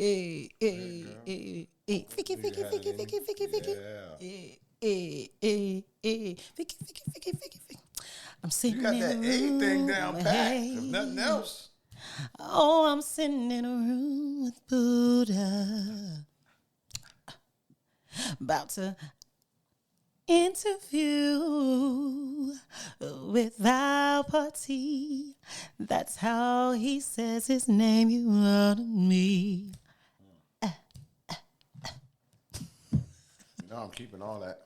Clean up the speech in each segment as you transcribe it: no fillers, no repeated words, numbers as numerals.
Vicky. I'm sitting You got that A thing down pat, if nothing else. Oh, I'm sitting in a room with Buddha. About to interview with Val Partee. That's how he says his name. You are to me. No, I'm keeping all that.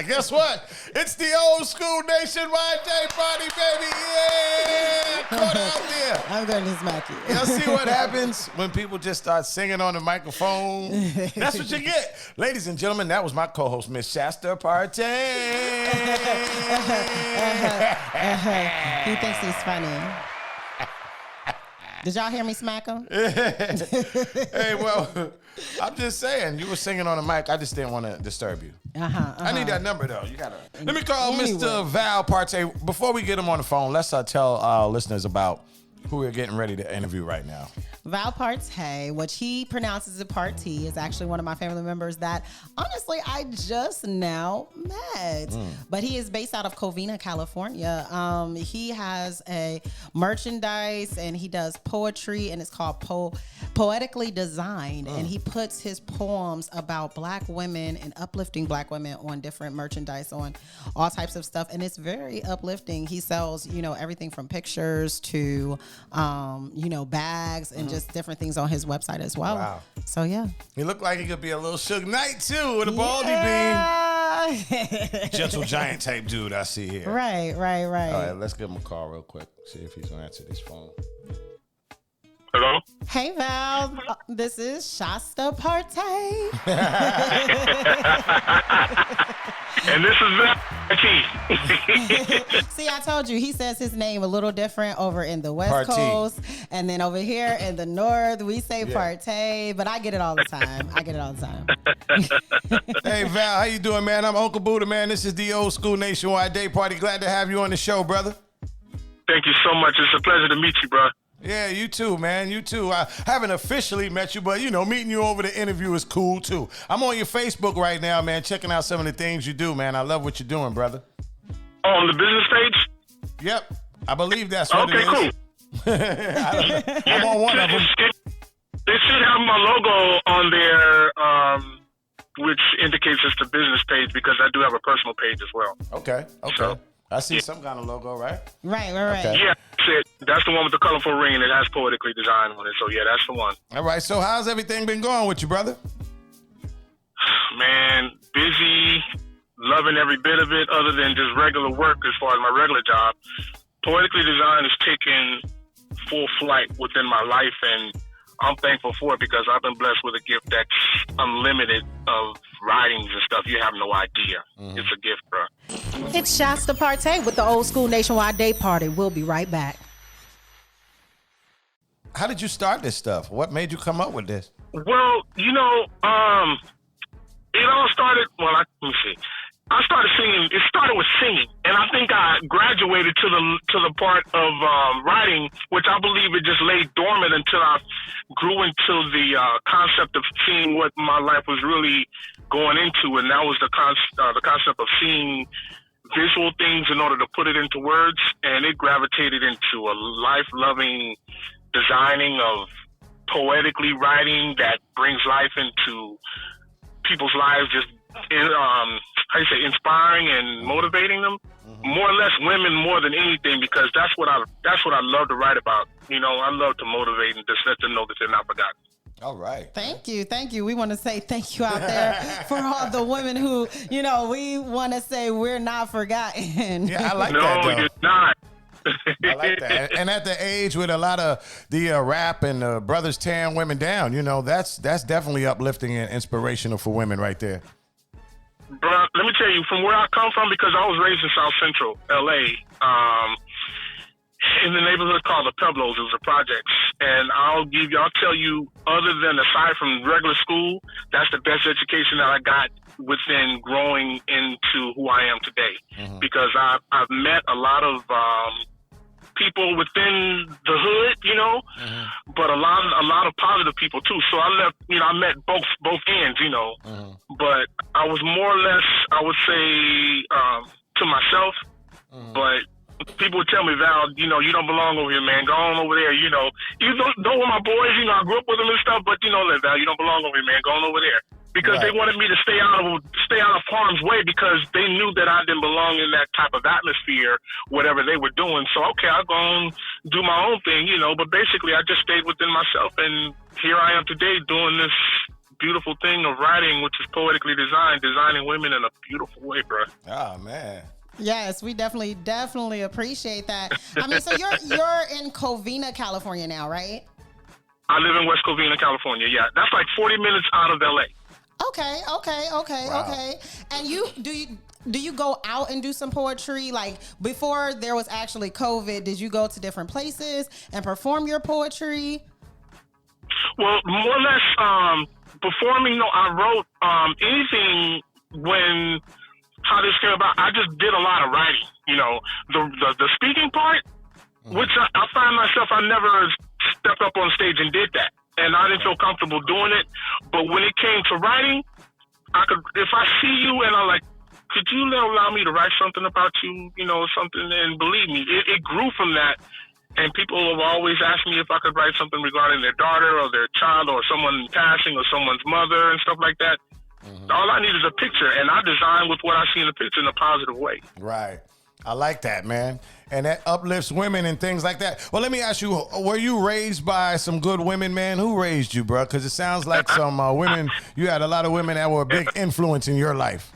Guess what? It's the old school nationwide day party, baby. Yeah! Caught out there. I'm going to smack you. Y'all see what happens when people just start singing on the microphone? That's what you get. Ladies and gentlemen, that was my co-host, Miss Shasta Partee. He thinks he's funny. Did y'all hear me smack him? Hey, well, I'm just saying, you were singing on the mic. I just didn't want to disturb you. I need that number, though. You gotta. Let me call Mr. Val Partee. Before we get him on the phone, let's tell our listeners about who we're getting ready to interview right now. Val Partee, which he pronounces it Partee, is actually one of my family members that, honestly, I just now met. But he is based out of Covina, California. He has a merchandise and he does poetry, and it's called Poetically Designed. And he puts his poems about Black women and uplifting Black women on different merchandise, on all types of stuff. And it's very uplifting. He sells, everything from pictures to, bags and just different things on his website as well. Wow. So, yeah. He looked like he could be a little Suge Knight, too, with a baldy beam. Gentle giant type dude I see here. Right. All right, let's give him a call real quick. See if he's going to answer this phone. Hello? Hey, Val. This is Shasta Partee. And this is Val Partee. See, I told you, he says his name a little different over in the West Partee. Coast. And then over here in the North, we say Partee. But I get it all the time. Hey, Val, how you doing, man? I'm Uncle Buddha, man. This is the old school nationwide day party. Glad to have you on the show, brother. Thank you so much. It's a pleasure to meet you, bro. Yeah, you too, man. You too. I haven't officially met you, but, meeting you over the interview is cool, too. I'm on your Facebook right now, man, checking out some of the things you do, man. I love what you're doing, brother. Oh, on the business page? Yep. I believe that's what it is. Okay, cool. I'm on one of them. They should have my logo on there, which indicates it's the business page, because I do have a personal page as well. Okay. So, I see some kind of logo, right? Right. Okay. yeah, that's it. That's the one with the colorful ring, and it has Poetically Designed on it. So, yeah, that's the one. All right. So how's everything been going with you, brother? Man, busy, loving every bit of it, other than just regular work as far as my regular job. Poetically Designed is taking full flight within my life, and I'm thankful for it because I've been blessed with a gift that's unlimited of writings and stuff. You have no idea. It's a gift, bro. It's Shasta Partee with the old school nationwide day party. We'll be right back. How did you start this stuff? What made you come up with this? Well, it all started, let me see. I started singing. It started with singing, and I think I graduated to the part of writing, which I believe it just lay dormant until I grew into the concept of seeing what my life was really going into, and that was the concept of seeing visual things in order to put it into words, and it gravitated into a life-loving designing of poetically writing that brings life into people's lives, just inspiring and motivating them. More or less women more than anything, because that's what I love to write about. I love to motivate and just let them know that they're not forgotten. All right. Thank you. We want to say thank you out there for all the women who, we want to say we're not forgotten. Yeah, I like that. No, you're not. I like that. And at the age with a lot of the rap and brothers tearing women down, that's definitely uplifting and inspirational for women right there. Bro, let me tell you, from where I come from, because I was raised in South Central LA, in the neighborhood called the Pueblos. It was a project, and I'll tell you, aside from regular school, that's the best education that I got within growing into who I am today. Because I've met a lot of people within the hood, but a lot of positive people too. So I met both ends, but I was more or less, I would say, to myself, but people would tell me, Val, you don't belong over here, man. Go on over there, You know with my boys, I grew up with them and stuff, but Val, you don't belong over here, man. Go on over there. Because they wanted me to stay out of harm's way because they knew that I didn't belong in that type of atmosphere, whatever they were doing. So, okay, I'll go and do my own thing, but basically I just stayed within myself, and here I am today doing this beautiful thing of writing, which is poetically designing women in a beautiful way, bro. Oh, man. Yes, we definitely appreciate that. I mean, so you're in Covina, California now, right? I live in West Covina, California. Yeah, that's like 40 minutes out of LA. Okay. Wow. And do you go out and do some poetry? Like before there was actually COVID, did you go to different places and perform your poetry? Well, more or less performing. No, I wrote anything when. How this came about, I just did a lot of writing, the speaking part, which I find myself, I never stepped up on stage and did that. And I didn't feel comfortable doing it. But when it came to writing, if I see you and I'm like, could you allow me to write something about you, something, and believe me, it grew from that. And people have always asked me if I could write something regarding their daughter or their child or someone passing or someone's mother and stuff like that. All I need is a picture, and I design with what I see in the picture in a positive way. Right. I like that, man. And that uplifts women and things like that. Well, let me ask you, were you raised by some good women, man? Who raised you, bro? Because it sounds like some women, you had a lot of women that were a big influence in your life.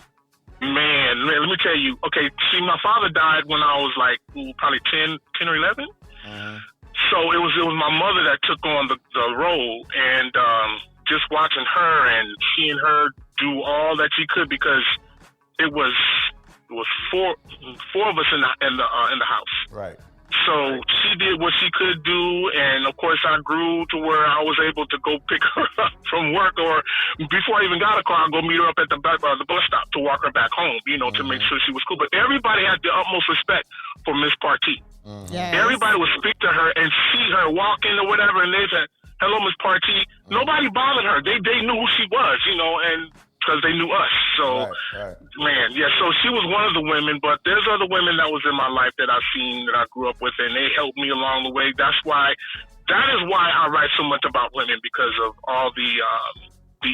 Man, let me tell you. Okay, see, my father died when I was like probably 10 or 11. So it was my mother that took on the role, and just watching her and seeing her do all that she could, because it was four of us in the house. Right. So she did what she could do, and of course I grew to where I was able to go pick her up from work, or before I even got a car, I'd go meet her up at the bus stop to walk her back home, to make sure she was cool. But everybody had the utmost respect for Miss Partee. Yes. Everybody would speak to her and see her walking or whatever, and they said, "Hello, Miss Partee." Nobody bothered her. They knew who she was, and because they knew us. So, right. Man, yeah. So she was one of the women, but there's other women that was in my life that I've seen, that I grew up with, and they helped me along the way. That is why I write so much about women, because of all the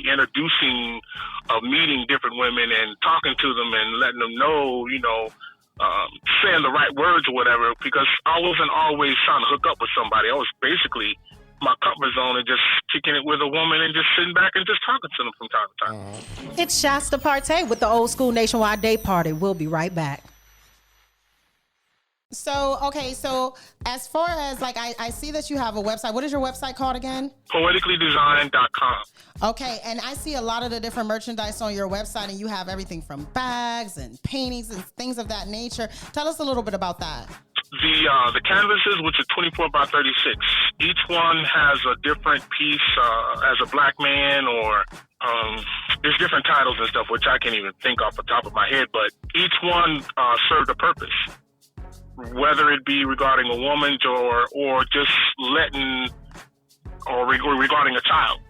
introducing of meeting different women and talking to them and letting them know, saying the right words or whatever, because I wasn't always trying to hook up with somebody. I was basically my comfort zone and just kicking it with a woman and just sitting back and just talking to them from time to time. It's Shasta Partee with the Old School Nationwide Day Party. We'll be right back. So as far as I see that you have a website. What is your website called again? Poeticallydesign.com. Okay, and I see a lot of the different merchandise on your website, and you have everything from bags and paintings and things of that nature. Tell us a little bit about that. The canvases, which are 24 by 36, each one has a different piece as a black man, or there's different titles and stuff, which I can't even think off the top of my head, but each one served a purpose, whether it be regarding a woman or just regarding a child,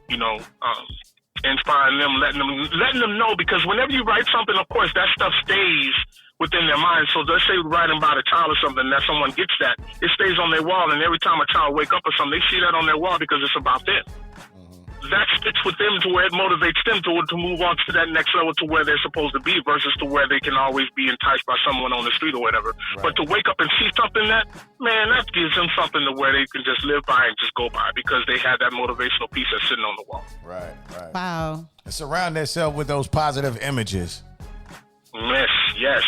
inspiring them, letting them know, because whenever you write something, of course, that stuff stays within their mind. So let's say writing about a child or something, that someone gets that, it stays on their wall, and every time a child wake up or something, they see that on their wall because it's about them. That sticks with them to where it motivates them to move on to that next level, to where they're supposed to be, versus to where they can always be enticed by someone on the street or whatever. Right. But to wake up and see something that gives them something to where they can just live by and just go by, because they had that motivational piece that's sitting on the wall. Right. Wow. And surround themselves with those positive images. Yes.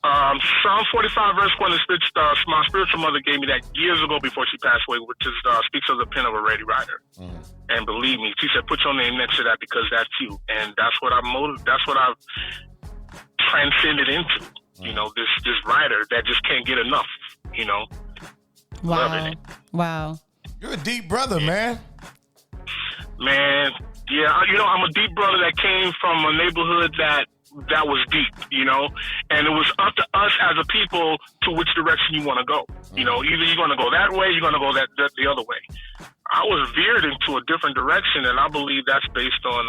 Psalm 45 verse 1 is my spiritual mother gave me that years ago before she passed away, which is speaks of the pen of a ready writer. And believe me, she said, put your name next to that, because that's you. And that's what I've transcended into. This writer that just can't get enough. Wow. Loving it. Wow. You're a deep brother, man. Man, yeah. I'm a deep brother that came from a neighborhood that that was deep, you know, and it was up to us as a people to which direction you want to go. You know, either you're going to go that way, you're going to go that the other way. I was veered into a different direction, and I believe that's based on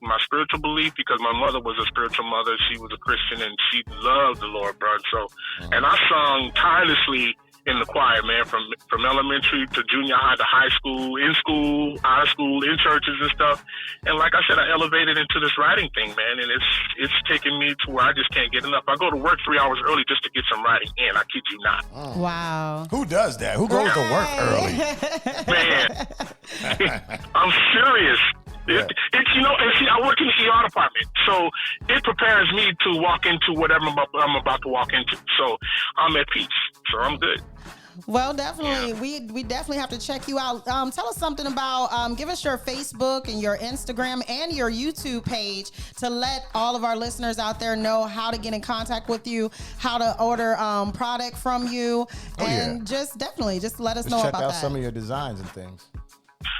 my spiritual belief, because my mother was a spiritual mother. She was a Christian, and she loved the Lord, bro. So, and I sung tirelessly in the choir, man, from elementary to junior high to high school, in school, out of school, in churches and stuff. And like I said, I elevated into this writing thing, man, and it's taken me to where I just can't get enough. I go to work 3 hours early just to get some writing in. I kid you not. Wow. Who does that? Who goes to work early? Man, I'm serious. Yeah. It's, you know, and see, I work in the ER department, so it prepares me to walk into whatever I'm about to walk into. So I'm at peace, so I'm good. Well, definitely. Yeah. We definitely have to check you out. Tell us something about, give us your Facebook and your Instagram and your YouTube page to let all of our listeners out there know how to get in contact with you, how to order product from you, and just let us know about that. Check out some of your designs and things.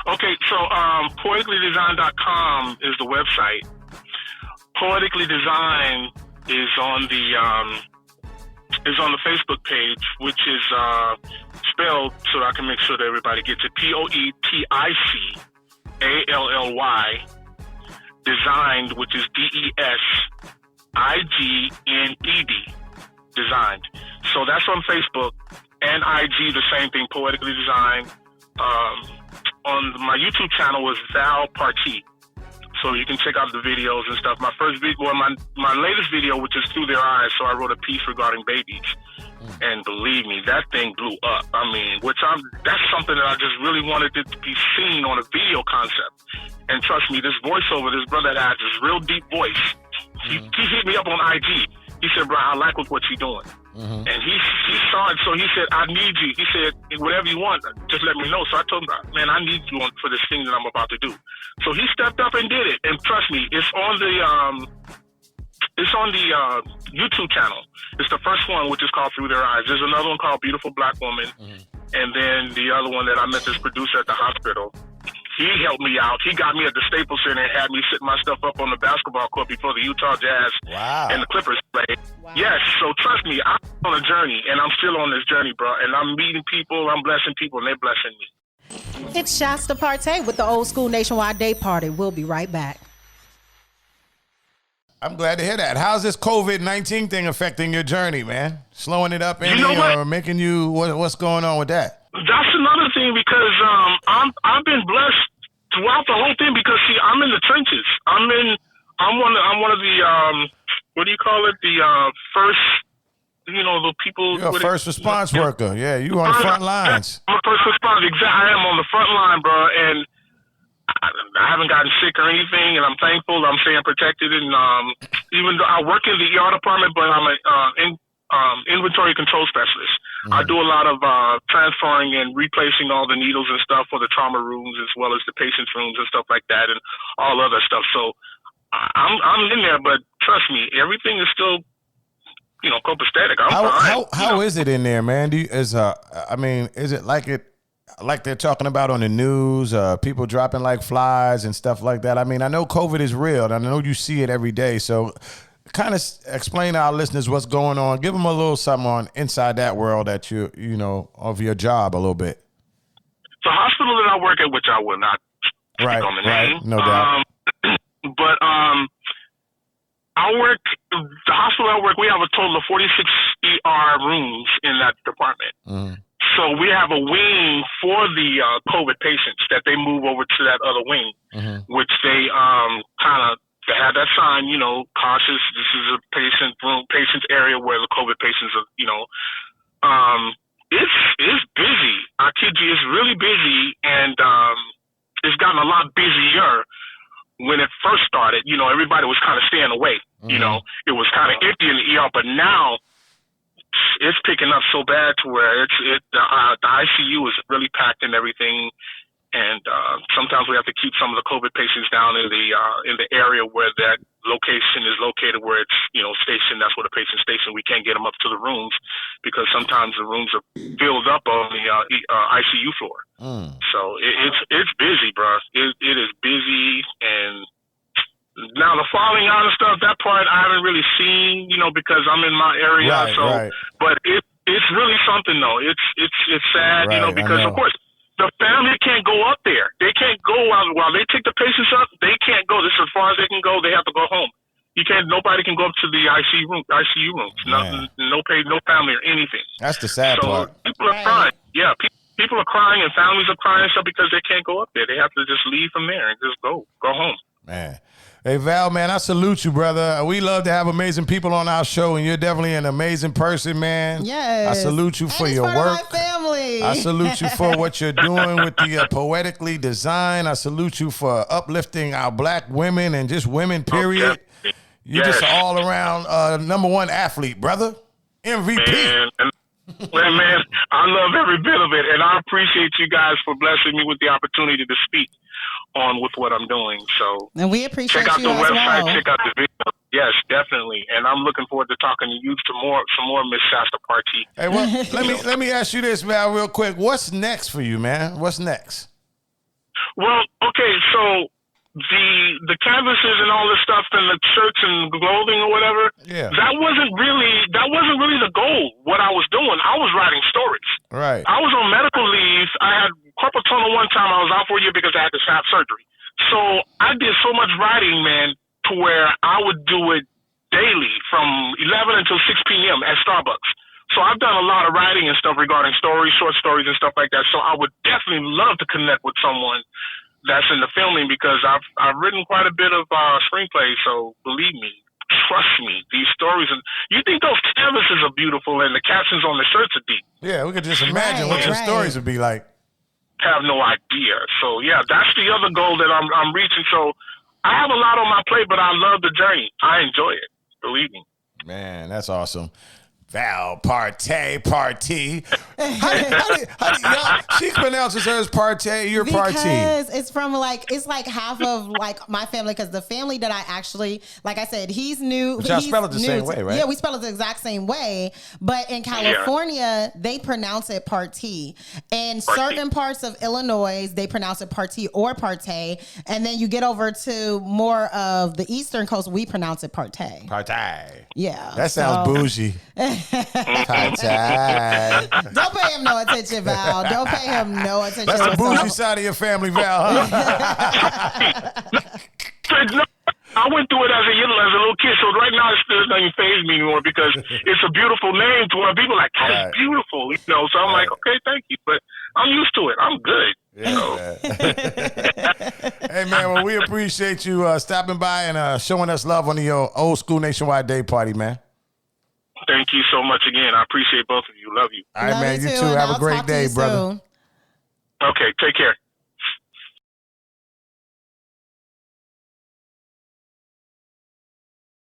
Okay, so poeticallydesign.com is the website. Poetically Design is on the Facebook page, which is spelled so I can make sure that everybody gets it. POETICALLY Designed, which is DESIGNED Designed. So that's on Facebook, and IG the same thing, Poetically Designed. On my YouTube channel is Val Partee, so you can check out the videos and stuff. My first video, my latest video, which is Through Their Eyes, so I wrote a piece regarding babies, and believe me, that thing blew up. I mean, that's something that I just really wanted it to be seen on a video concept. And trust me, this voiceover, this brother has this real deep voice. He hit me up on IG. He said, bro, I like what you're doing. And he saw it, so he said, I need you. He said, whatever you want, just let me know. So I told him, man, I need you for this thing that I'm about to do. So he stepped up and did it. And trust me, it's on the YouTube channel. It's the first one, which is called Through Their Eyes. There's another one called Beautiful Black Woman. And then the other one that I met this producer at the hospital. He helped me out. He got me at the Staples Center and had me set my stuff up on the basketball court before the Utah Jazz and the Clippers played. Wow. Yes, so trust me, I'm on a journey, and I'm still on this journey, bro. And I'm meeting people, I'm blessing people, and they're blessing me. It's Shasta Partee with the Old School Nationwide Day Party. We'll be right back. I'm glad to hear that. How's this COVID-19 thing affecting your journey, man? Slowing it up any or making you, what's going on with that? That's another thing, because I've been blessed throughout the whole thing, because see, I'm in the trenches. I'm one of the what do you call it? The first, you know, the people. You're a first response worker. Yeah, you on the front lines. I'm a first response. Exactly, I am on the front line, bro, and I haven't gotten sick or anything, and I'm thankful. I'm staying protected, and even though I work in the ER department, but I'm an inventory control specialist. I do a lot of transferring and replacing all the needles and stuff for the trauma rooms, as well as the patient's rooms and stuff like that, and all other stuff. So I'm in there, but trust me, everything is still, you know, copacetic. I'm fine. How is it in there, man? Is it like they're talking about on the news, people dropping like flies and stuff like that? I mean, I know COVID is real, and I know you see it every day, so kind of explain to our listeners what's going on. Give them a little something on inside that world that you know, of your job a little bit. The hospital that I work at, which I will not speak on the name, no doubt. But the hospital I work, we have a total of 46 ER rooms in that department. So we have a wing for the COVID patients that they move over to that other wing, which they kind of, they have that sign, you know, cautious. This is a patient's area where the COVID patients are, you know. It's busy. I kid you, it's really busy, and it's gotten a lot busier. When it first started, you know, everybody was kind of staying away. You know, it was kind of empty in the ER, but now it's picking up so bad to where the ICU is really packed and everything. And sometimes we have to keep some of the COVID patients down in the area where that location is located, where it's, you know, stationed. That's where the patient's stationed. We can't get them up to the rooms because sometimes the rooms are filled up on the ICU floor. So it's busy, bro. It is busy, and Now the falling out and stuff, that part I haven't really seen, because I'm in my area. Right. But it's really something though. It's sad, Right, because of course the family can't go up there. They can't go while they take the patients up. They can't go. This is as far as they can go. They have to go home. You can't. Nobody can go up to the ICU rooms. Nothing. No family or anything. That's the sad part. People are crying. Yeah, people are crying and families are crying and stuff because they can't go up there. They have to just leave from there and just go home. Man. Hey, Val, man, I salute you, brother. We love to have amazing people on our show, and you're definitely an amazing person, man. Yes. I salute you for your work. My family. I salute you for what you're doing with the Poetically design. I salute you for uplifting our black women and just women, period. Okay. You're just an all-around #1 athlete, brother. MVP. Man, I love every bit of it, and I appreciate you guys for blessing me with the opportunity to speak on with what I'm doing. So, and we appreciate check out you the as website, well. check out the video. Yes, definitely, and I'm looking forward to talking to you some more Miss Shasta Partee. Hey, well, let me ask you this, Val, real quick. What's next for you, man? What's next? Well, okay, so the canvases and all this stuff and the shirts and clothing or whatever, that wasn't really the goal. What I was doing, I was writing stories. Right. I was on medical leave. I had carpal tunnel one time. I was out for a year because I had to have surgery. So I did so much writing, man, to where I would do it daily from 11 until 6 p.m. at Starbucks. So I've done a lot of writing and stuff regarding stories, short stories and stuff like that. So I would definitely love to connect with someone that's in the filming because I've written quite a bit of screenplays. So believe me, trust me, these stories, and you think those canvases are beautiful and the captions on the shirts are deep. Yeah, we could just imagine what your stories would be like. Have no idea. So yeah, that's the other goal that I'm reaching. So I have a lot on my plate, but I love the journey. I enjoy it. Believe me. Man, that's awesome. Val Partee. How she pronounces hers Partee, you're Partee. Because it's from it's like half of my family, because the family that I actually, like I said, he's new. But y'all spell it the same way, right? Yeah, we spell it the exact same way. But in California, they pronounce it Partee. In certain parts of Illinois, they pronounce it Partee or Partee. And then you get over to more of the Eastern Coast, we pronounce it Partee. Partee. Yeah. That sounds bougie. Don't pay him no attention, Val. Don't pay him no attention. That's the bougie side of your family, Val, huh? I went through it as a little kid, so right now it still doesn't faze me anymore because it's a beautiful name to where people are like, that's beautiful, So I'm like, okay, thank you, but I'm used to it. I'm good. Hey, man, well, we appreciate you stopping by and showing us love on your old school nationwide day party, man. Thank you so much again. I appreciate both of you. Love you. All right, man. You too. Have a great day, brother. Okay, take care.